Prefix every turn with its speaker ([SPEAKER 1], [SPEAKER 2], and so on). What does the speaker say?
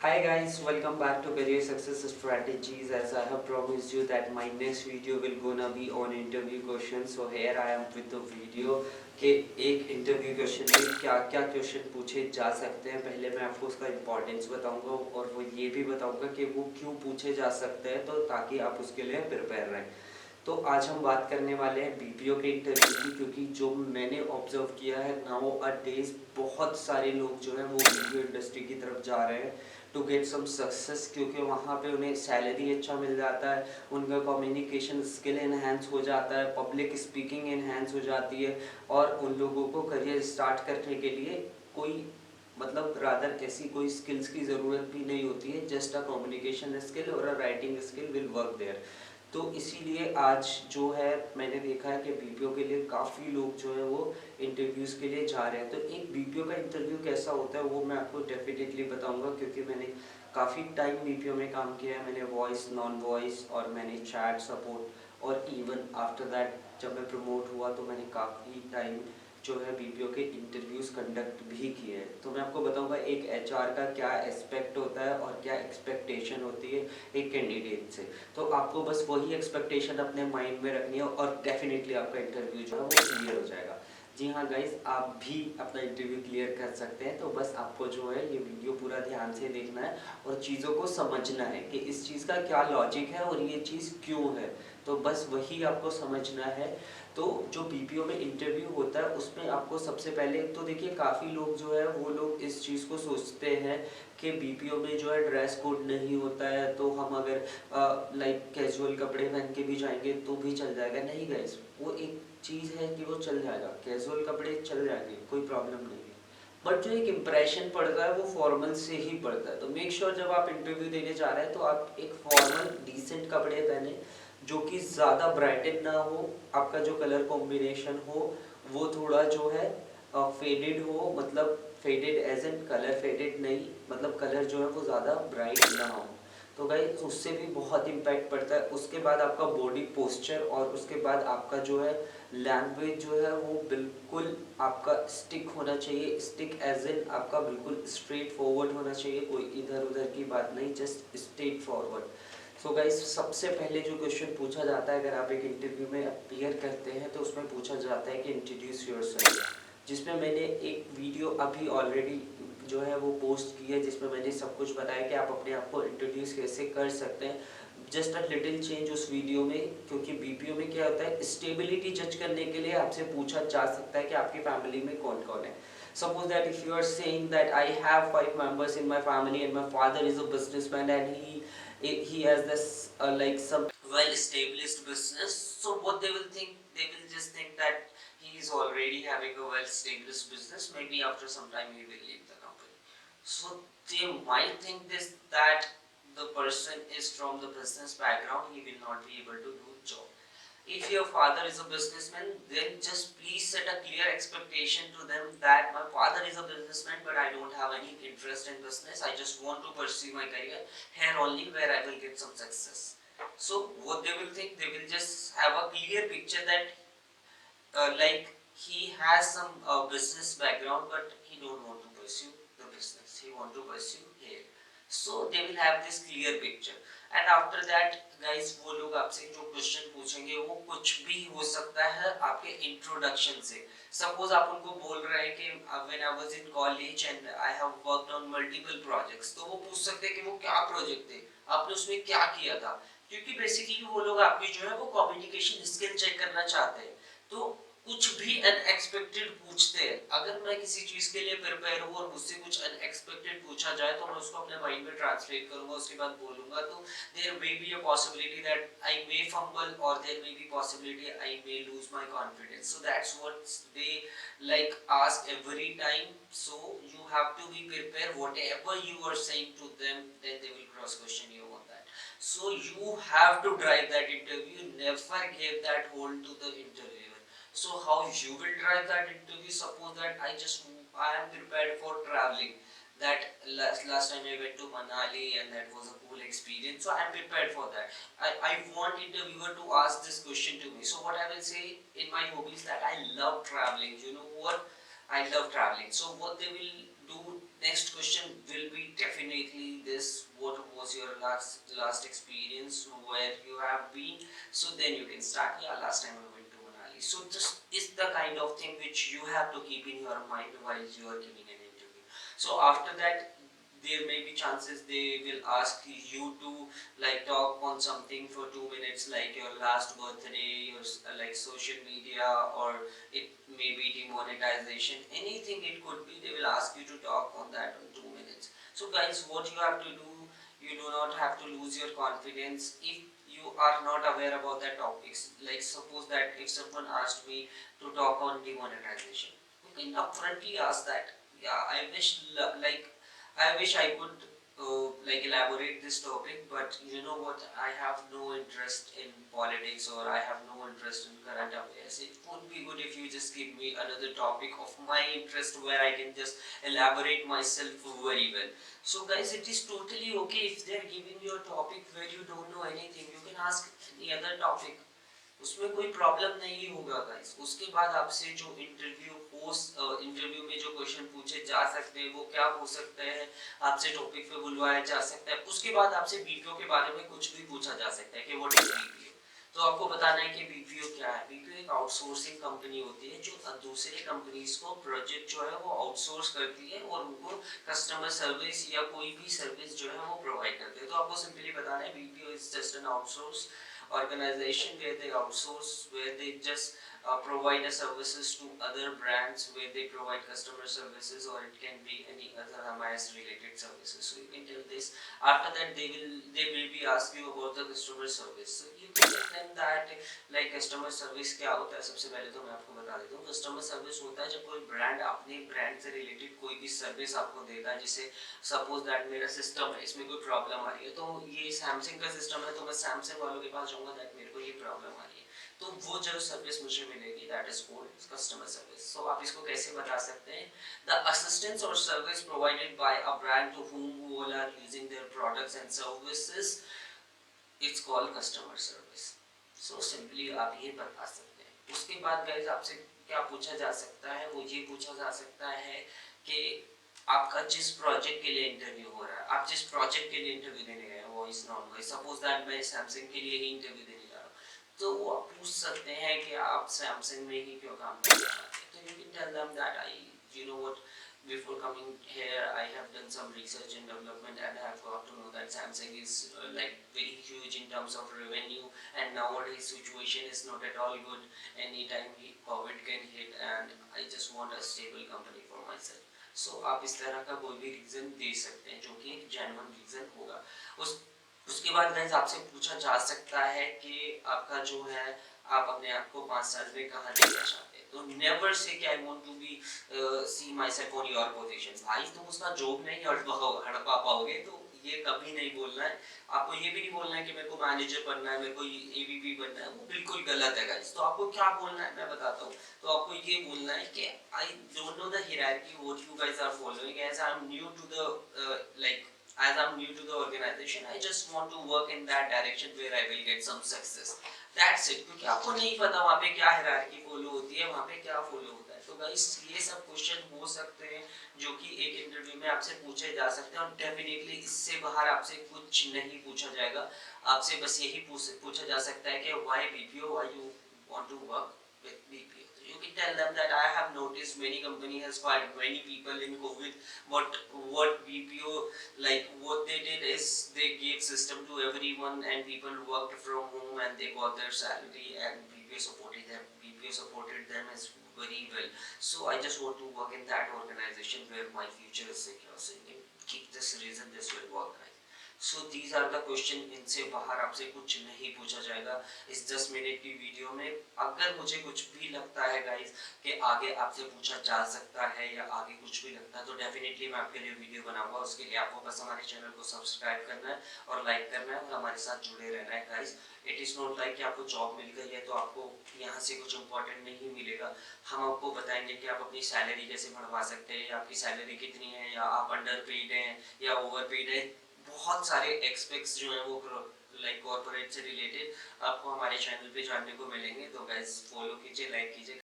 [SPEAKER 1] Hi guys, welcome back to Career Success Strategies. As I have promised you that my next video will gonna be on interview questions. So here I am with the video कि एक interview question में क्या क्या question पूछे जा सकते हैं। पहले मैं आपको उसका इम्पोर्टेंस बताऊंगा और वो ये भी बताऊंगा कि वो क्यों पूछे जा सकते हैं, तो ताकि आप उसके लिए प्रिपेयर रहें। तो आज हम बात करने वाले हैं बीपीओ के इंटरव्यू की, क्योंकि जो मैंने ऑब्जर्व किया है नाउ अ डेज बहुत सारे लोग जो है वो बीपीओ इंडस्ट्री की तरफ जा रहे हैं टू गेट सम सक्सेस, क्योंकि वहाँ पे उन्हें सैलरी अच्छा मिल जाता है, उनका कम्युनिकेशन स्किल इन्हेंस हो जाता है, पब्लिक स्पीकिंग इन्हेंस हो जाती है और उन लोगों को करियर स्टार्ट करने के लिए कोई मतलब रादर ऐसी कोई स्किल्स की ज़रूरत भी नहीं होती है। जस्ट अ कम्युनिकेशन स्किल और a writing skill will work there. तो इसीलिए आज जो है मैंने देखा है कि बीपीओ के लिए काफ़ी लोग जो है वो इंटरव्यूज़ के लिए जा रहे हैं। तो एक बीपीओ का इंटरव्यू कैसा होता है वो मैं आपको डेफिनेटली बताऊंगा, क्योंकि मैंने काफ़ी टाइम बीपीओ में काम किया है। मैंने वॉइस, नॉन वॉइस और मैंने चैट सपोर्ट और इवन आफ्टर दैट जब मैं प्रमोट हुआ तो मैंने काफ़ी टाइम जो है बीपीओ के इंटरव्यूज़ कंडक्ट भी किए हैं। तो मैं आपको बताऊंगा एक एचआर का क्या एस्पेक्ट होता है और क्या एक्सपेक्टेशन होती है एक कैंडिडेट से। तो आपको बस वही एक्सपेक्टेशन अपने माइंड में रखनी है और डेफिनेटली आपका इंटरव्यू जो है वो क्लियर हो जाएगा। जी हाँ गाइज, आप भी अपना इंटरव्यू क्लियर कर सकते हैं। तो बस आपको जो है ये वीडियो पूरा ध्यान से देखना है और चीज़ों को समझना है कि इस चीज़ का क्या लॉजिक है और ये चीज़ क्यों है। तो बस वही आपको समझना है। तो जो बीपीओ में इंटरव्यू होता है उसमें आपको सबसे पहले तो देखिए काफ़ी लोग जो है वो लोग इस चीज़ को सोचते हैं कि बीपीओ में जो है ड्रेस कोड नहीं होता है, तो हम अगर लाइक कैजुअल कपड़े पहन के भी जाएंगे तो भी चल जाएगा। नहीं गाइस, वो एक चीज़ है कि वो चल जाएगा, कैजुअल कपड़े चल जाएंगे, कोई प्रॉब्लम नहीं है। बट जो एक इम्प्रेशन पड़ता है वो फॉर्मल से ही पड़ता है। तो मेक श्योर जब आप इंटरव्यू देने जा रहे हैं तो आप एक फॉर्मल डिसेंट कपड़े पहने जो कि ज़्यादा ब्राइटेड ना हो, आपका जो कलर कॉम्बिनेशन हो वो थोड़ा जो है फेडेड हो, मतलब faded as in colour faded नहीं, मतलब कलर जो है वो ज़्यादा ब्राइट ना हो। तो गाइस उससे भी बहुत इम्पैक्ट पड़ता है। उसके बाद आपका बॉडी पोस्चर और उसके बाद आपका जो है लैंग्वेज जो है वो बिल्कुल आपका स्टिक होना चाहिए। स्टिक एज इन आपका बिल्कुल स्ट्रेट फॉरवर्ड होना चाहिए, कोई इधर उधर की बात नहीं, just straight forward. So guys सबसे पहले जो क्वेश्चन पूछा जाता है अगर आप एक इंटरव्यू में अपीयर करते हैं तो उसमें पूछा जाता है कि इंट्रोड्यूस योरसेल्फ, जिसमें मैंने एक वीडियो अभी ऑलरेडी जो है वो पोस्ट की है जिसमें मैंने सब कुछ बताया कि आप अपने आप को इंट्रोड्यूस कैसे कर सकते हैं। जस्ट अ लिटिल चेंज उस वीडियो में, क्योंकि बीपीओ में क्या होता है स्टेबिलिटी जज करने के लिए आपसे पूछा जा सकता है कि आपकी फैमिली में कौन कौन है। Suppose that if you are saying that I have 5 members in my family and my father is a businessman and he has this like some well established business, so what they will think, they will just think that he is already having a well established business, maybe after some time he will leave the company. So they might think this, that the person is from the business background, he will not be able to do job. If your father is a businessman, then just please set a clear expectation to them that my father is a businessman but I don't have any interest in business, I just want to pursue my career here only where I will get some success. So what they will think, they will just have a clear picture that like he has some business background but he don't want to pursue the business, he want to pursue here. So they will have this clear picture and after that guys वो लोग आपसे जो question पूछेंगे वो कुछ भी हो सकता है आपके इंट्रोडक्शन से। सपोज आप उनको बोल रहे हैं कि when I was in college and I have worked on multiple projects, तो वो पूछ सकते हैं कि वो क्या प्रोजेक्ट थे, आपने उसमें क्या किया था, क्योंकि बेसिकली वो लोग आपकी जो है वो कम्युनिकेशन स्किल चेक करना चाहते हैं। तो कुछ भी अनएक्सपेक्टेड पूछते हैं। अगर मैं किसी चीज के लिए प्रिपेयर हूँ और मुझसे कुछ अनएक्सपेक्टेड पूछा जाए तो मैं उसको अपने माइंड में ट्रांसलेट करूंगा, उसके बाद बोलूंगा। तो there may be a possibility that I may fumble और there may be possibility I may lose my confidence. So that's what they like ask every time. So you have to be prepared, whatever you are saying to them then they will cross question you on that. So you have to drive that interview, never give that hold to the interviewer. So how you will drive that interview? Suppose that I am prepared for traveling. That last time I went to Manali and that was a cool experience. So I am prepared for that. I want interviewer to ask this question to me. So what I will say in my hobbies that I love traveling. You know what? I love traveling. So what they will do next question will be definitely this, what was your last experience where you have been, so then you can start. Yeah, last time I went to Manali. So this is the kind of thing which you have to keep in your mind while you are giving an interview. So after that, there may be chances they will ask you to like talk on something for 2 minutes, like your last birthday, your like social media, or it may be demonetization, anything it could be. They will ask you to talk on that in 2 minutes. So guys, what you have to do, you do not have to lose your confidence if you are not aware about that topics. Like suppose that if someone asked me to talk on demonetization, you can upfrontly ask that, yeah, I wish I could like elaborate this topic, but you know what? I have no interest in politics, or I have no interest in current affairs. It would be good if you just give me another topic of my interest where I can just elaborate myself very well. So guys, it is totally okay if they are giving you a topic where you don't know anything. You can ask any other topic. उसमें कोई problem नहीं होगा guys. उसके बाद आपसे जो interview में जो क्वेश्चन पूछे जा सकते हैं वो क्या हो सकते हैं, आपसे टॉपिक पे बुलवाया जा सकता है. उसके बाद आपसे बीपीओ के बारे में कुछ भी पूछा जा सकता है कि व्हाट इज बीपीओ. तो आपको बताना है कि बीपीओ क्या है. बीपीओ एक आउटसोर्सिंग कंपनी होती है जो दूसरे कंपनीज को प्रोजेक्ट जो है वो आउटसोर्स करती है और उनको कस्टमर सर्विस या कोई भी सर्विस जो है वो प्रोवाइड करती है. तो आपको सिंपली बताना है BPO is just an outsource organization where they outsource, where they just provide the services to other brands, where they provide customer services, or it can be any other MIS related services. So you can tell this. After that they will be ask you about the customer service. So you can tell them that like customer service क्या होता है. सबसे पहले तो मैं आपको बता देता हूँ. कस्टमर सर्विस होता है जब कोई ब्रांड अपने ब्रांड से रिलेटेड कोई भी सर्विस आपको देता है. जैसे सपोज दैट मेरा सिस्टम है, इसमें कोई प्रॉब्लम आ रही है, तो ये सैमसंग का सिस्टम है, तो मैं सैमसंग वालों के पास जाऊंगा दैट मेरे को ये प्रॉब्लम आ रही है, तो वो जो सर्विस मुझे मिलेगी that is called customer service. So आप इसको कैसे बता सकते हैं? द असिस्टेंस और service provided by a brand to whom all are using their products and services, it's called customer service. So simply आप ये बता सकते हैं. उसके बाद गाइस आपसे क्या पूछा जा सकता है, वो ये पूछा जा सकता है कि आपका जिस प्रोजेक्ट के लिए इंटरव्यू हो रहा है, आप जिस प्रोजेक्ट के लिए इंटरव्यू देने गए हैं वो is non wise. Suppose that मैं सैमसंग के लिए ही इंटरव्यू देने जा रहा हूँ, तो वो आप पूछ सकते हैं कि आप सैमसंग में ही क्यों काम करना चाहते हैं. तो you can tell them that I you know what, before coming here I have done some research and development and I have got to know that Samsung is like very huge in terms of revenue, and nowadays situation is not at all good. Anytime COVID can hit and I just want a stable company for myself. So आप इस तरह का कोई भी reason दे सकते हैं जो कि एक जेन्युइन रीजन होगा. उसके बाद गाइस आपसे पूछा जा सकता है कि आपका जो है आप अपने आप को 5 साल में कहाँ देखना चाहते हैं. तो नेवर से कि I want to be see myself on your position. भाई तुम उसका जॉब नहीं हड़पा पाओगे, तो ये कभी नहीं बोलना है. आपको ये भी नहीं बोलना है कि मेरे को मैनेजर बनना है, मेरे को एबीपी बनना है. वो बिल्कुल गलत है गाइस. तो आपको क्या बोलना है मैं बताता हूँ. तो आपको ये बोलना है कि I don't know the hierarchy what you guys are following, as I am new to the like as I'm new to the organization, I just want to work in that direction where I will get some success. That's it. क्योंकि आपको नहीं पता वहाँ पे क्या hierarchy follow होती है, वहाँ पे क्या फॉलो होता है. तो गाइस ये सब क्वेश्चन हो सकते हैं जो कि एक इंटरव्यू में आपसे पूछे जा सकते हैं, और डेफिनेटली इससे बाहर आपसे कुछ नहीं पूछा जाएगा. आपसे बस यही पूछा जा सकता है कि why BPO, why you want to work with BPO. You can tell them that I have noticed many company has fired many people in COVID, but what BPO like what they did is they gave system to everyone and people worked from home and they got their salary, and BPO supported them as very well. So I just want to work in that organization where my future is secure. So you can keep this reason, this will work, right? So these are the question. इनसे बाहर आपसे कुछ नहीं पूछा जाएगा इस 10 minute की video में. अगर मुझे कुछ भी लगता है गाइस कि आगे आपसे पूछा जा सकता है या आगे कुछ भी लगता है, तो डेफिनेटली मैं आपके लिए वीडियो बनाऊंगा. उसके लिए आपको बस हमारे चैनल को सब्सक्राइब करना है और लाइक करना है और हमारे साथ जुड़े रहना है guys. It is not like कि आपको जॉब मिल गई है तो आपको यहाँ से कुछ इंपॉर्टेंट नहीं मिलेगा. हम आपको बताएंगे कि आप अपनी सैलरी कैसे बढ़वा सकते हैं, या आपकी सैलरी कितनी है, या आप अंडर पेड हैं या ओवर पेड है. बहुत सारे एक्सपेक्ट्स जो हैं वो लाइक कॉर्पोरेट से रिलेटेड आपको हमारे चैनल पे जानने को मिलेंगे. तो गाइस फॉलो कीजिए, लाइक कीजिए.